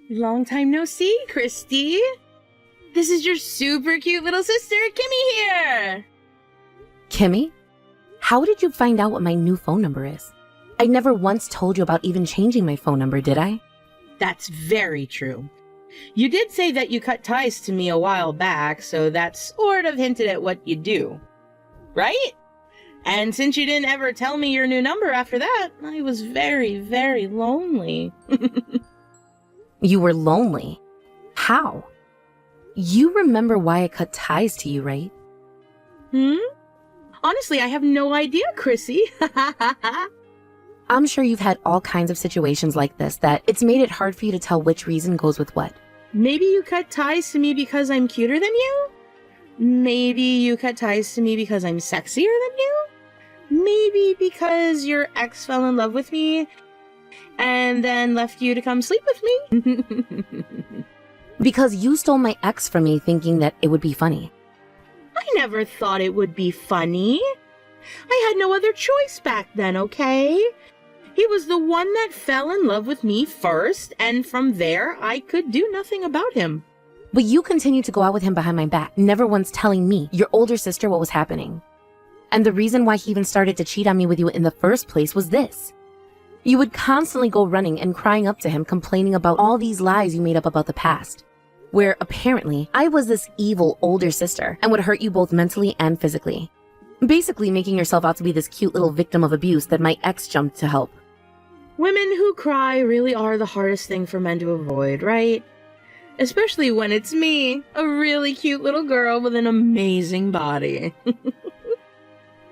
Long time no see, Christy. This is your super cute little sister, Kimmy here. Kimmy? How did you find out what my new phone number is? I never once told you about even changing my phone number, did I? That's very true. You did say that you cut ties to me a while back, so that sort of hinted at what you do. Right? And since you didn't ever tell me your new number after that, I was very, very lonely. You were lonely? How? You remember why I cut ties to you, right? Honestly, I have no idea, Chrissy. I'm sure you've had all kinds of situations like this that it's made it hard for you to tell which reason goes with what. Maybe you cut ties to me because I'm cuter than you? Maybe you cut ties to me because I'm sexier than you? Maybe because your ex fell in love with me and then left you to come sleep with me? Because you stole my ex from me thinking that it would be funny. I never thought it would be funny. I had no other choice back then, okay? He was the one that fell in love with me first, and from there, I could do nothing about him. But you continued to go out with him behind my back, never once telling me, your older sister, what was happening. And the reason why he even started to cheat on me with you in the first place was this. You would constantly go running and crying up to him, complaining about all these lies you made up about the past, where apparently I was this evil older sister and would hurt you both mentally and physically. Basically making yourself out to be this cute little victim of abuse that my ex jumped to help. Women who cry really are the hardest thing for men to avoid, right? Especially when it's me, a really cute little girl with an amazing body.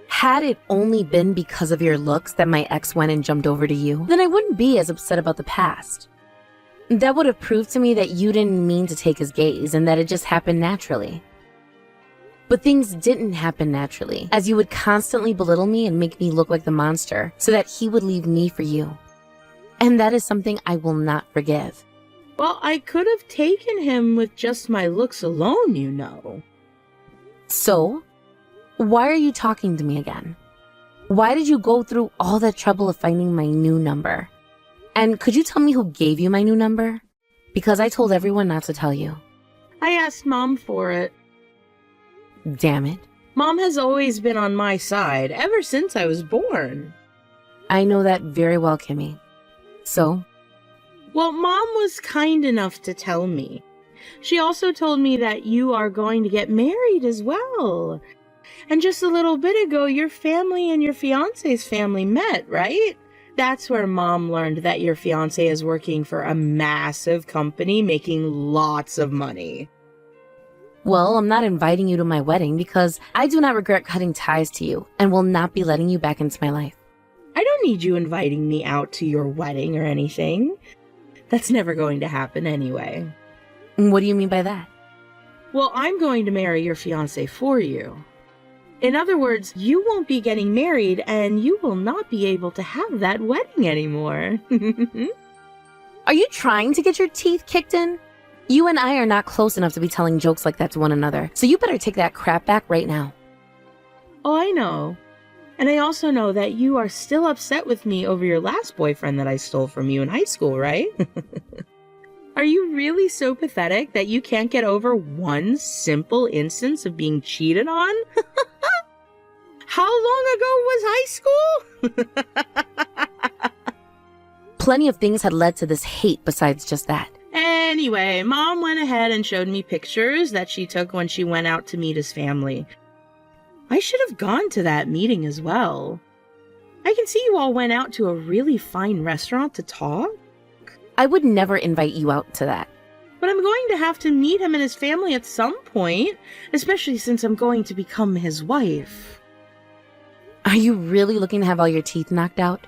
Had it only been because of your looks that my ex went and jumped over to you, then I wouldn't be as upset about the past. That would have proved to me that you didn't mean to take his gaze and that it just happened naturally. But things didn't happen naturally, as you would constantly belittle me and make me look like the monster so that he would leave me for you. And that is something I will not forgive. Well, I could have taken him with just my looks alone, you know. So, why are you talking to me again? Why did you go through all that trouble of finding my new number? And could you tell me who gave you my new number? Because I told everyone not to tell you. I asked Mom for it. Damn it. Mom has always been on my side, ever since I was born. I know that very well, Kimmy. So? Well, Mom was kind enough to tell me. She also told me that you are going to get married as well. And just a little bit ago, your family and your fiancé's family met, right? That's where Mom learned that your fiancé is working for a massive company making lots of money. Well, I'm not inviting you to my wedding because I do not regret cutting ties to you and will not be letting you back into my life. I don't need you inviting me out to your wedding or anything. That's never going to happen anyway. What do you mean by that? Well, I'm going to marry your fiancé for you. In other words, you won't be getting married and you will not be able to have that wedding anymore. Are you trying to get your teeth kicked in? You and I are not close enough to be telling jokes like that to one another, so you better take that crap back right now. Oh, I know. And I also know that you are still upset with me over your last boyfriend that I stole from you in high school, right? Are you really so pathetic that you can't get over one simple instance of being cheated on? How long ago was high school? Plenty of things had led to this hate besides just that. Anyway, Mom went ahead and showed me pictures that she took when she went out to meet his family. I should have gone to that meeting as well. I can see you all went out to a really fine restaurant to talk. I would never invite you out to that. But I'm going to have to meet him and his family at some point, especially since I'm going to become his wife. Are you really looking to have all your teeth knocked out?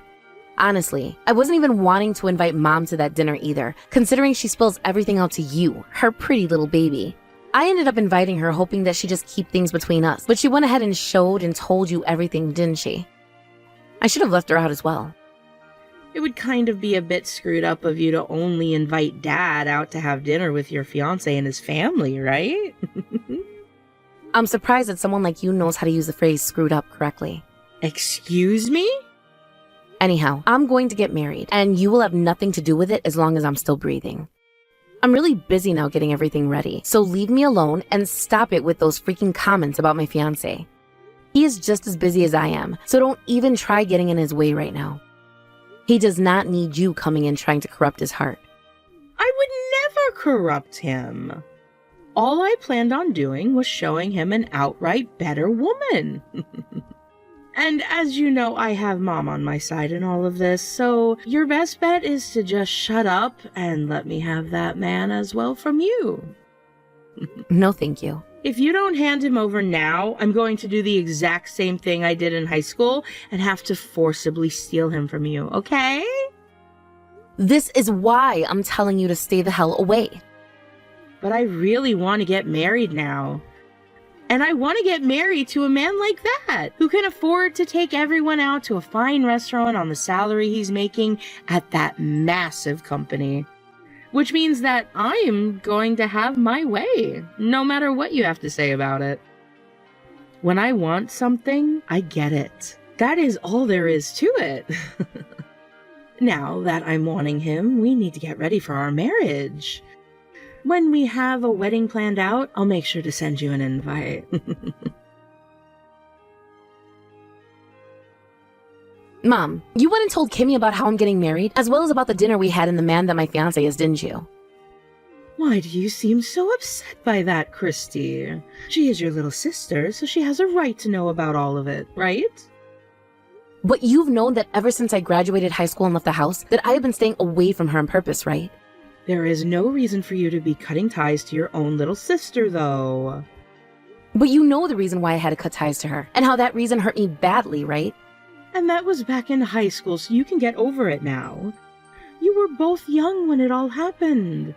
Honestly, I wasn't even wanting to invite Mom to that dinner either, considering she spills everything out to you, her pretty little baby. I ended up inviting her hoping that she'd just keep things between us, but she went ahead and showed and told you everything, didn't she? I should have left her out as well. It would kind of be a bit screwed up of you to only invite Dad out to have dinner with your fiancé and his family, right? I'm surprised that someone like you knows how to use the phrase screwed up correctly. Excuse me? Anyhow, I'm going to get married, and you will have nothing to do with it as long as I'm still breathing. I'm really busy now getting everything ready, so leave me alone and stop it with those freaking comments about my fiancé. He is just as busy as I am, so don't even try getting in his way right now. He does not need you coming in trying to corrupt his heart. I would never corrupt him. All I planned on doing was showing him an outright better woman. And as you know, I have Mom on my side in all of this, so your best bet is to just shut up and let me have that man as well from you. No, thank you. If you don't hand him over now, I'm going to do the exact same thing I did in high school and have to forcibly steal him from you, okay? This is why I'm telling you to stay the hell away. But I really want to get married now. And I want to get married to a man like that, who can afford to take everyone out to a fine restaurant on the salary he's making at that massive company. Which means that I am going to have my way, no matter what you have to say about it. When I want something, I get it. That is all there is to it. Now that I'm wanting him, we need to get ready for our marriage. When we have a wedding planned out, I'll make sure to send you an invite. Mom, you went and told Kimmy about how I'm getting married, as well as about the dinner we had and the man that my fiancé is, didn't you? Why do you seem so upset by that, Christy? She is your little sister, so she has a right to know about all of it, right? But you've known that ever since I graduated high school and left the house, that I have been staying away from her on purpose, right? There is no reason for you to be cutting ties to your own little sister, though. But you know the reason why I had to cut ties to her, and how that reason hurt me badly, right? And that was back in high school, so you can get over it now. You were both young when it all happened.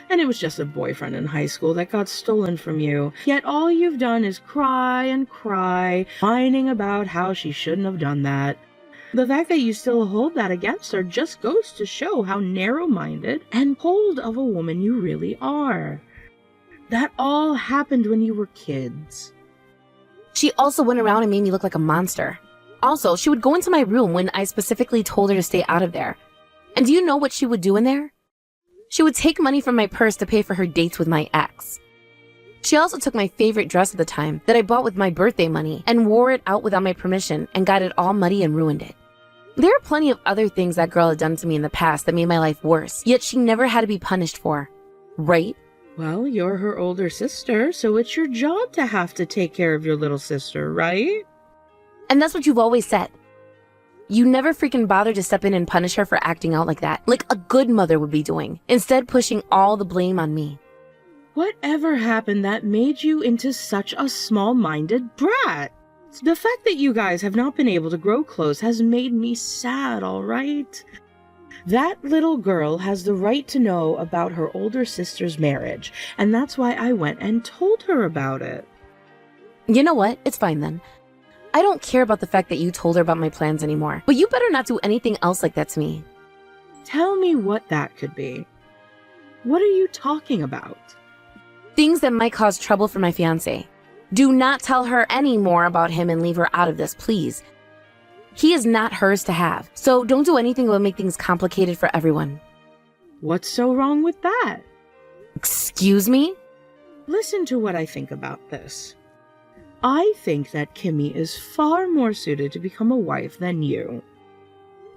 And it was just a boyfriend in high school that got stolen from you. Yet all you've done is cry and cry, whining about how she shouldn't have done that. The fact that you still hold that against her just goes to show how narrow-minded and cold of a woman you really are. That all happened when you were kids. She also went around and made me look like a monster. Also, she would go into my room when I specifically told her to stay out of there. And do you know what she would do in there? She would take money from my purse to pay for her dates with my ex. She also took my favorite dress at the time that I bought with my birthday money and wore it out without my permission and got it all muddy and ruined it. There are plenty of other things that girl had done to me in the past that made my life worse, yet she never had to be punished for. Right? Well, you're her older sister, so it's your job to have to take care of your little sister, right? And that's what you've always said. You never freaking bothered to step in and punish her for acting out like that, like a good mother would be doing, instead pushing all the blame on me. Whatever happened that made you into such a small-minded brat? The fact that you guys have not been able to grow close has made me sad, all right? That little girl has the right to know about her older sister's marriage, and that's why I went and told her about it. You know what? It's fine then. I don't care about the fact that you told her about my plans anymore, but you better not do anything else like that to me. Tell me what that could be. What are you talking about? Things that might cause trouble for my fiancé. Do not tell her any more about him and leave her out of this, please. He is not hers to have, so don't do anything that will make things complicated for everyone. What's so wrong with that? Excuse me? Listen to what I think about this. I think that Kimmy is far more suited to become a wife than you.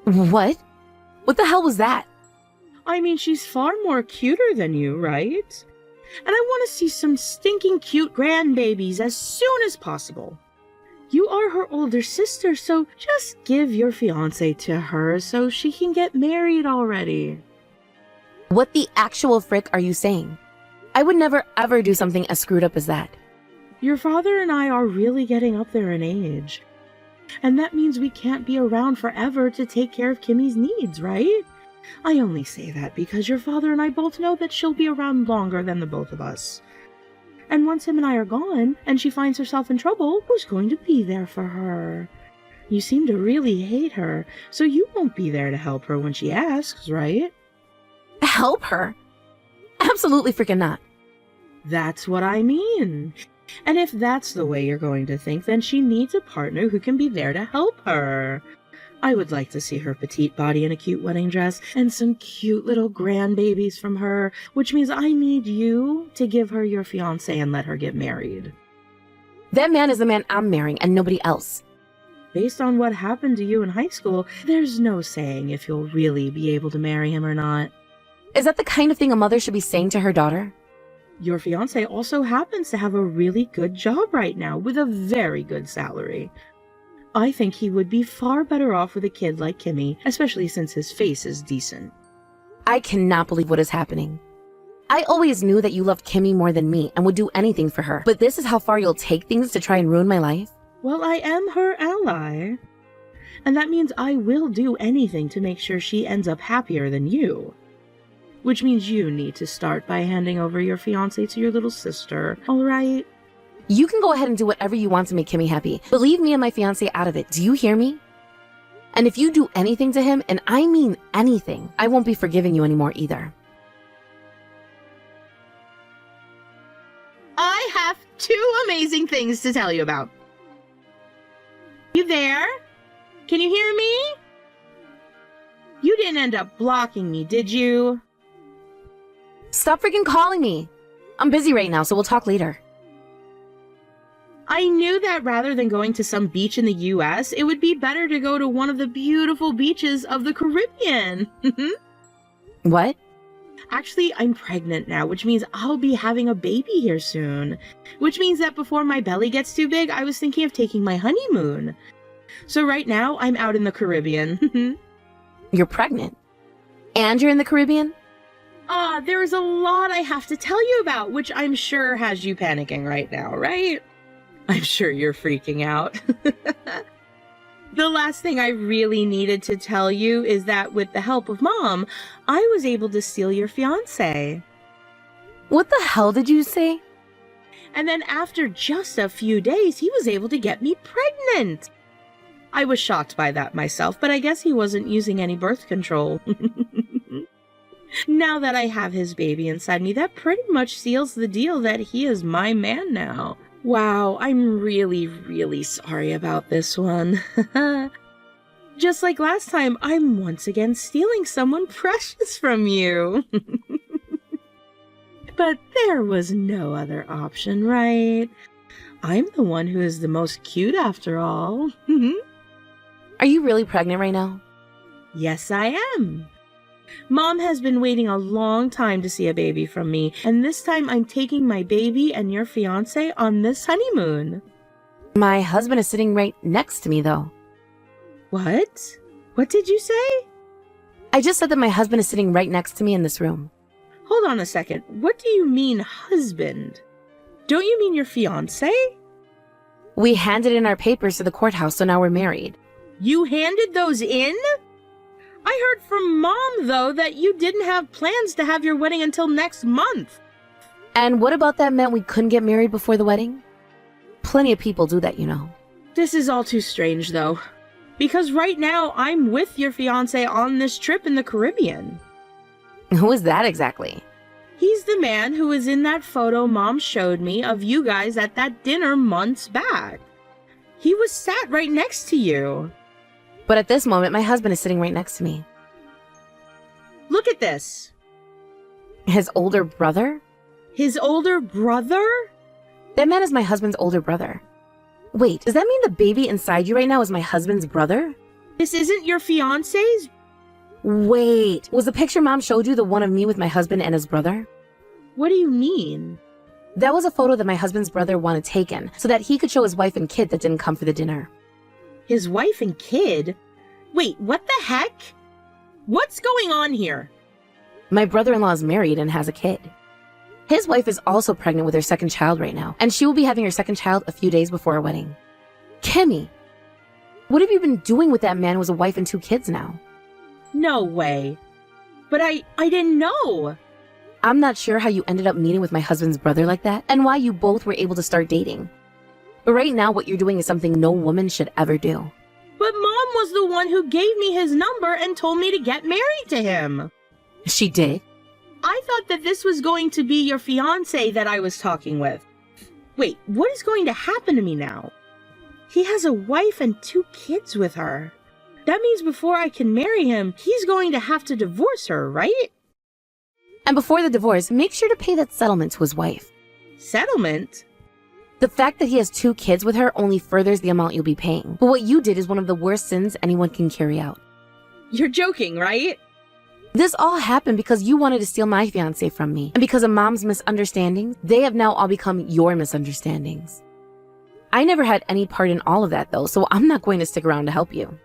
What? What the hell was that? I mean, she's far more cuter than you, right? And I want to see some stinking cute grandbabies as soon as possible. You are her older sister, so just give your fiancé to her so she can get married already. What the actual frick are you saying? I would never ever do something as screwed up as that. Your father and I are really getting up there in age. And that means we can't be around forever to take care of Kimmy's needs, right? I only say that because your father and I both know that she'll be around longer than the both of us. And once him and I are gone, and she finds herself in trouble, who's going to be there for her? You seem to really hate her, so you won't be there to help her when she asks, right? Help her? Absolutely freaking not. That's what I mean. And if that's the way you're going to think, then she needs a partner who can be there to help her. I would like to see her petite body in a cute wedding dress and some cute little grandbabies from her, which means I need you to give her your fiancé and let her get married. That man is the man I'm marrying and nobody else. Based on what happened to you in high school, there's no saying if you'll really be able to marry him or not. Is that the kind of thing a mother should be saying to her daughter? Your fiancé also happens to have a really good job right now with a very good salary. I think he would be far better off with a kid like Kimmy, especially since his face is decent. I cannot believe what is happening. I always knew that you loved Kimmy more than me and would do anything for her, but this is how far you'll take things to try and ruin my life? Well, I am her ally. And that means I will do anything to make sure she ends up happier than you. Which means you need to start by handing over your fiancé to your little sister, alright? You can go ahead and do whatever you want to make Kimmy happy, but leave me and my fiancé out of it. Do you hear me? And if you do anything to him, and I mean anything, I won't be forgiving you anymore either. I have 2 amazing things to tell you about. You there? Can you hear me? You didn't end up blocking me, did you? Stop freaking calling me. I'm busy right now, so we'll talk later. I knew that rather than going to some beach in the US, it would be better to go to one of the beautiful beaches of the Caribbean. What? Actually, I'm pregnant now, which means I'll be having a baby here soon. Which means that before my belly gets too big, I was thinking of taking my honeymoon. So right now, I'm out in the Caribbean. You're pregnant? And you're in the Caribbean? There is a lot I have to tell you about, which I'm sure has you panicking right now, right? I'm sure you're freaking out. The last thing I really needed to tell you is that with the help of Mom, I was able to steal your fiancé. What the hell did you say? And then after just a few days, he was able to get me pregnant. I was shocked by that myself, but I guess he wasn't using any birth control. Now that I have his baby inside me, that pretty much seals the deal that he is my man now. Wow, I'm really, really sorry about this one. Just like last time, I'm once again stealing someone precious from you. But there was no other option, right? I'm the one who is the most cute after all. Are you really pregnant right now? Yes, I am. Mom has been waiting a long time to see a baby from me, and this time I'm taking my baby and your fiancé on this honeymoon. My husband is sitting right next to me, though. What? What did you say? I just said that my husband is sitting right next to me in this room. Hold on a second. What do you mean, husband? Don't you mean your fiancé? We handed in our papers to the courthouse, so now we're married. You handed those in? I heard from Mom, though, that you didn't have plans to have your wedding until next month. And what about that meant we couldn't get married before the wedding? Plenty of people do that, you know. This is all too strange, though. Because right now, I'm with your fiancé on this trip in the Caribbean. Who is that exactly? He's the man who was in that photo Mom showed me of you guys at that dinner months back. He was sat right next to you. But at this moment, my husband is sitting right next to me. Look at this. His older brother? His older brother? That man is my husband's older brother. Wait, does that mean the baby inside you right now is my husband's brother? This isn't your fiancé's? Wait, was the picture Mom showed you the one of me with my husband and his brother? What do you mean? That was a photo that my husband's brother wanted taken so that he could show his wife and kid that didn't come for the dinner. His wife and kid? Wait, what the heck? What's going on here? My brother-in-law is married and has a kid. His wife is also pregnant with her second child right now, and she will be having her second child a few days before our wedding. Kimmy, what have you been doing with that man with a wife and 2 kids now? No way. But I didn't know. I'm not sure how you ended up meeting with my husband's brother like that, and why you both were able to start dating. But right now, what you're doing is something no woman should ever do. But Mom was the one who gave me his number and told me to get married to him. She did? I thought that this was going to be your fiancé that I was talking with. Wait, what is going to happen to me now? He has a wife and 2 kids with her. That means before I can marry him, he's going to have to divorce her, right? And before the divorce, make sure to pay that settlement to his wife. Settlement? The fact that he has 2 kids with her only furthers the amount you'll be paying. But what you did is one of the worst sins anyone can carry out. You're joking, right? This all happened because you wanted to steal my fiancé from me. And because of Mom's misunderstandings, they have now all become your misunderstandings. I never had any part in all of that though, so I'm not going to stick around to help you.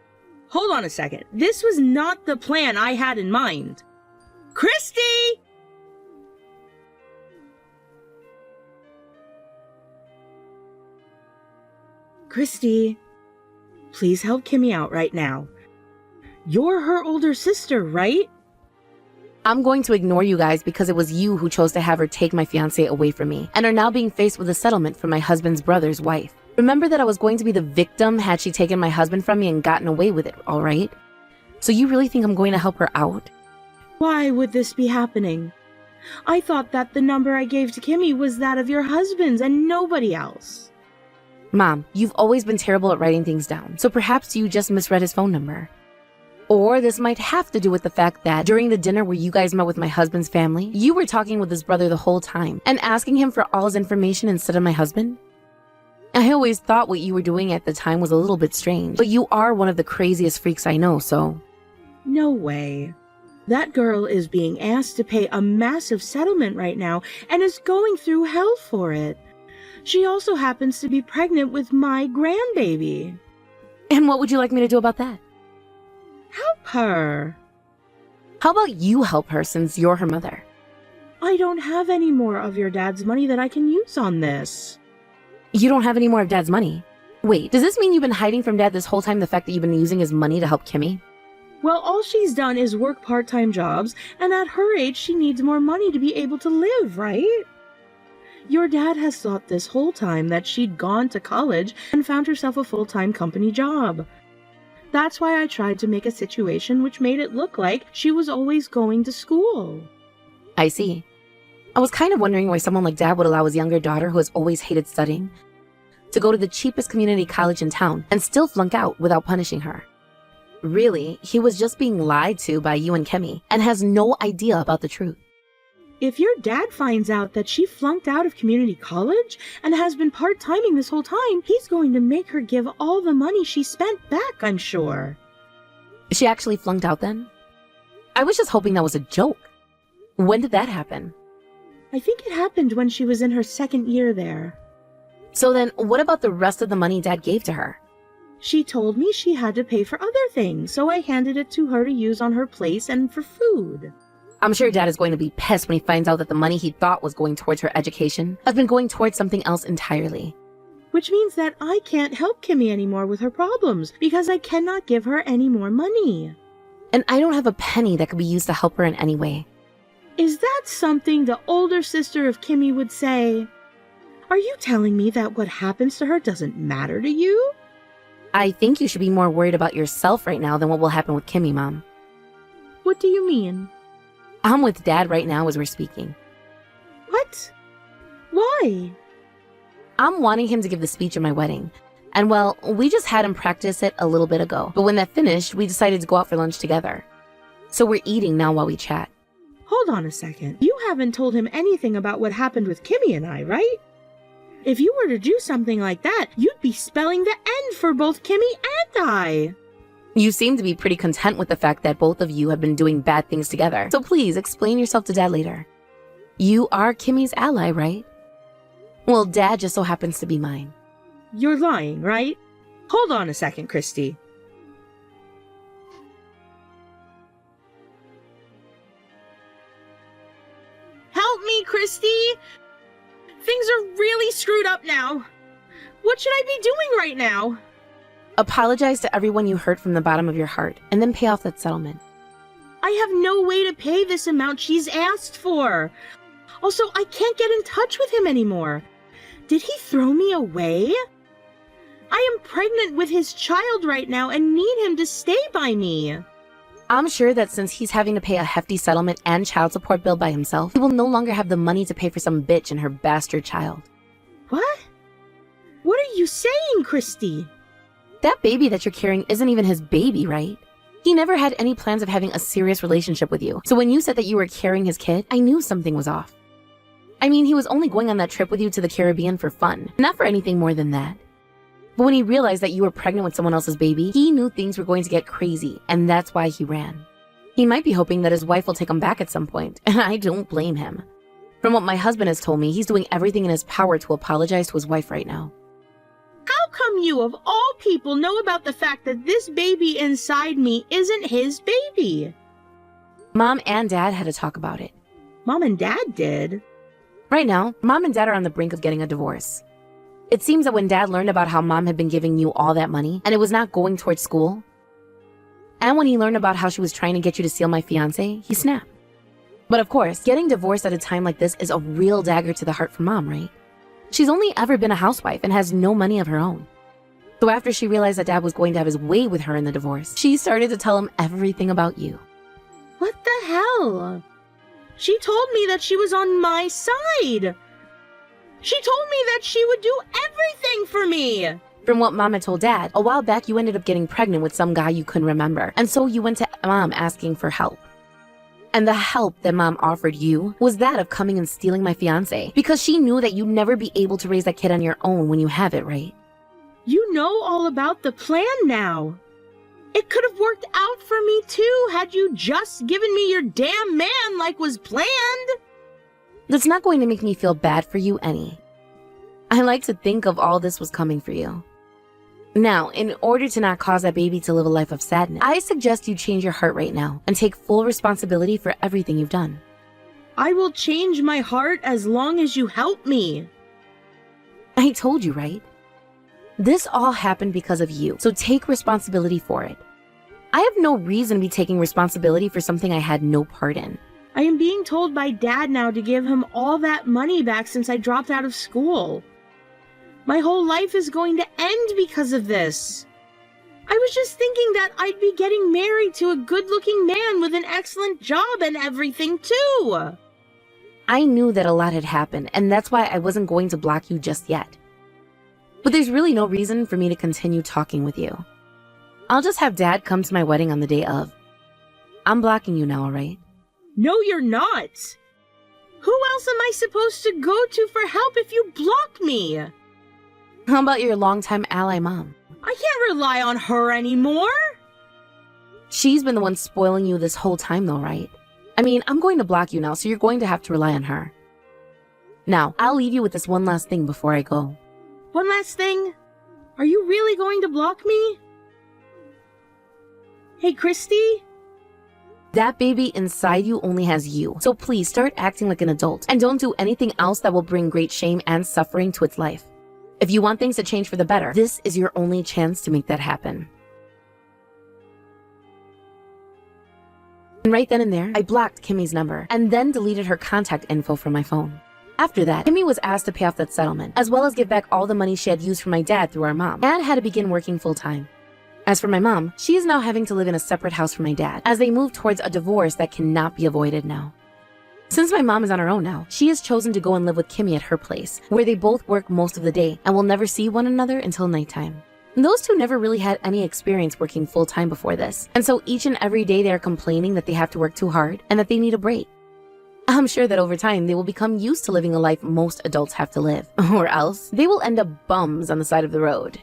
Hold on a second. This was not the plan I had in mind. Christy! Christy, please help Kimmy out right now. You're her older sister, right? I'm going to ignore you guys because it was you who chose to have her take my fiancé away from me and are now being faced with a settlement from my husband's brother's wife. Remember that I was going to be the victim had she taken my husband from me and gotten away with it, all right? So you really think I'm going to help her out? Why would this be happening? I thought that the number I gave to Kimmy was that of your husband's and nobody else. Mom, you've always been terrible at writing things down, so perhaps you just misread his phone number. Or this might have to do with the fact that during the dinner where you guys met with my husband's family, you were talking with his brother the whole time and asking him for all his information instead of my husband. I always thought what you were doing at the time was a little bit strange, but you are one of the craziest freaks I know, so... No way. That girl is being asked to pay a massive settlement right now and is going through hell for it. She also happens to be pregnant with my grandbaby. And what would you like me to do about that? Help her. How about you help her since you're her mother? I don't have any more of your dad's money that I can use on this. You don't have any more of Dad's money? Wait, does this mean you've been hiding from Dad this whole time the fact that you've been using his money to help Kimmy? Well, all she's done is work part-time jobs, and at her age she needs more money to be able to live, right? Your dad has thought this whole time that she'd gone to college and found herself a full-time company job. That's why I tried to make a situation which made it look like she was always going to school. I see. I was kind of wondering why someone like Dad would allow his younger daughter, who has always hated studying, to go to the cheapest community college in town and still flunk out without punishing her. Really, he was just being lied to by you and Kimmy and has no idea about the truth. If your dad finds out that she flunked out of community college and has been part-timing this whole time, he's going to make her give all the money she spent back, I'm sure. She actually flunked out then? I was just hoping that was a joke. When did that happen? I think it happened when she was in her second year there. So then, what about the rest of the money Dad gave to her? She told me she had to pay for other things, so I handed it to her to use on her place and for food. I'm sure Dad is going to be pissed when he finds out that the money he thought was going towards her education has been going towards something else entirely. Which means that I can't help Kimmy anymore with her problems because I cannot give her any more money. And I don't have a penny that could be used to help her in any way. Is that something the older sister of Kimmy would say? Are you telling me that what happens to her doesn't matter to you? I think you should be more worried about yourself right now than what will happen with Kimmy, Mom. What do you mean? I'm with Dad right now as we're speaking. What? Why? I'm wanting him to give the speech at my wedding. And well, we just had him practice it a little bit ago. But when that finished, we decided to go out for lunch together. So we're eating now while we chat. Hold on a second. You haven't told him anything about what happened with Kimmy and I, right? If you were to do something like that, you'd be spelling the end for both Kimmy and I. You seem to be pretty content with the fact that both of you have been doing bad things together. So please explain yourself to Dad later. You are Kimmy's ally, right? Well, Dad just so happens to be mine. You're lying, right? Hold on a second, Christy. Help me, Christy! Things are really screwed up now. What should I be doing right now? Apologize to everyone you hurt from the bottom of your heart, and then pay off that settlement. I have no way to pay this amount she's asked for. Also, I can't get in touch with him anymore. Did he throw me away? I am pregnant with his child right now and need him to stay by me. I'm sure that since he's having to pay a hefty settlement and child support bill by himself, he will no longer have the money to pay for some bitch and her bastard child. What? What are you saying, Christy? That baby that you're carrying isn't even his baby, right? He never had any plans of having a serious relationship with you. So when you said that you were carrying his kid, I knew something was off. I mean, he was only going on that trip with you to the Caribbean for fun, not for anything more than that. But when he realized that you were pregnant with someone else's baby, he knew things were going to get crazy, and that's why he ran. He might be hoping that his wife will take him back at some point, and I don't blame him. From what my husband has told me, he's doing everything in his power to apologize to his wife right now. How come you, of all people, know about the fact that this baby inside me isn't his baby? Mom and Dad had to talk about it. Mom and Dad did? Right now, Mom and Dad are on the brink of getting a divorce. It seems that when Dad learned about how Mom had been giving you all that money, and it was not going towards school, and when he learned about how she was trying to get you to steal my fiancé, he snapped. But of course, getting divorced at a time like this is a real dagger to the heart for Mom, right? She's only ever been a housewife and has no money of her own. So after she realized that Dad was going to have his way with her in the divorce, she started to tell him everything about you. What the hell? She told me that she was on my side. She told me that she would do everything for me. From what Mom had told Dad, a while back you ended up getting pregnant with some guy you couldn't remember, and so you went to Mom asking for help. And the help that Mom offered you was that of coming and stealing my fiancé, because she knew that you'd never be able to raise that kid on your own when you have it, right? You know all about the plan now. It could have worked out for me too had you just given me your damn man like was planned. That's not going to make me feel bad for you any. I like to think of all this was coming for you. Now, in order to not cause that baby to live a life of sadness, I suggest you change your heart right now and take full responsibility for everything you've done. I will change my heart as long as you help me. I told you, right? This all happened because of you, so take responsibility for it. I have no reason to be taking responsibility for something I had no part in. I am being told by Dad now to give him all that money back since I dropped out of school. My whole life is going to end because of this. I was just thinking that I'd be getting married to a good-looking man with an excellent job and everything too. I knew that a lot had happened, and that's why I wasn't going to block you just yet. But there's really no reason for me to continue talking with you. I'll just have Dad come to my wedding on the day of. I'm blocking you now, alright? No, you're not. Who else am I supposed to go to for help if you block me? How about your longtime ally Mom? I can't rely on her anymore. She's been the one spoiling you this whole time though, right? I mean, I'm going to block you now, so you're going to have to rely on her. Now, I'll leave you with this one last thing before I go. One last thing. Are you really going to block me? Hey, Christy? That baby inside you only has you, so please start acting like an adult and don't do anything else that will bring great shame and suffering to its life. If you want things to change for the better, this is your only chance to make that happen. And right then and there, I blocked Kimmy's number and then deleted her contact info from my phone. After that, Kimmy was asked to pay off that settlement, as well as give back all the money she had used for my dad through our mom, and had to begin working full-time. As for my mom, she is now having to live in a separate house from my dad, as they move towards a divorce that cannot be avoided now. Since my mom is on her own now, she has chosen to go and live with Kimmy at her place, where they both work most of the day and will never see one another until nighttime. Those two never really had any experience working full-time before this, and so each and every day they are complaining that they have to work too hard and that they need a break. I'm sure that over time they will become used to living a life most adults have to live, or else they will end up bums on the side of the road.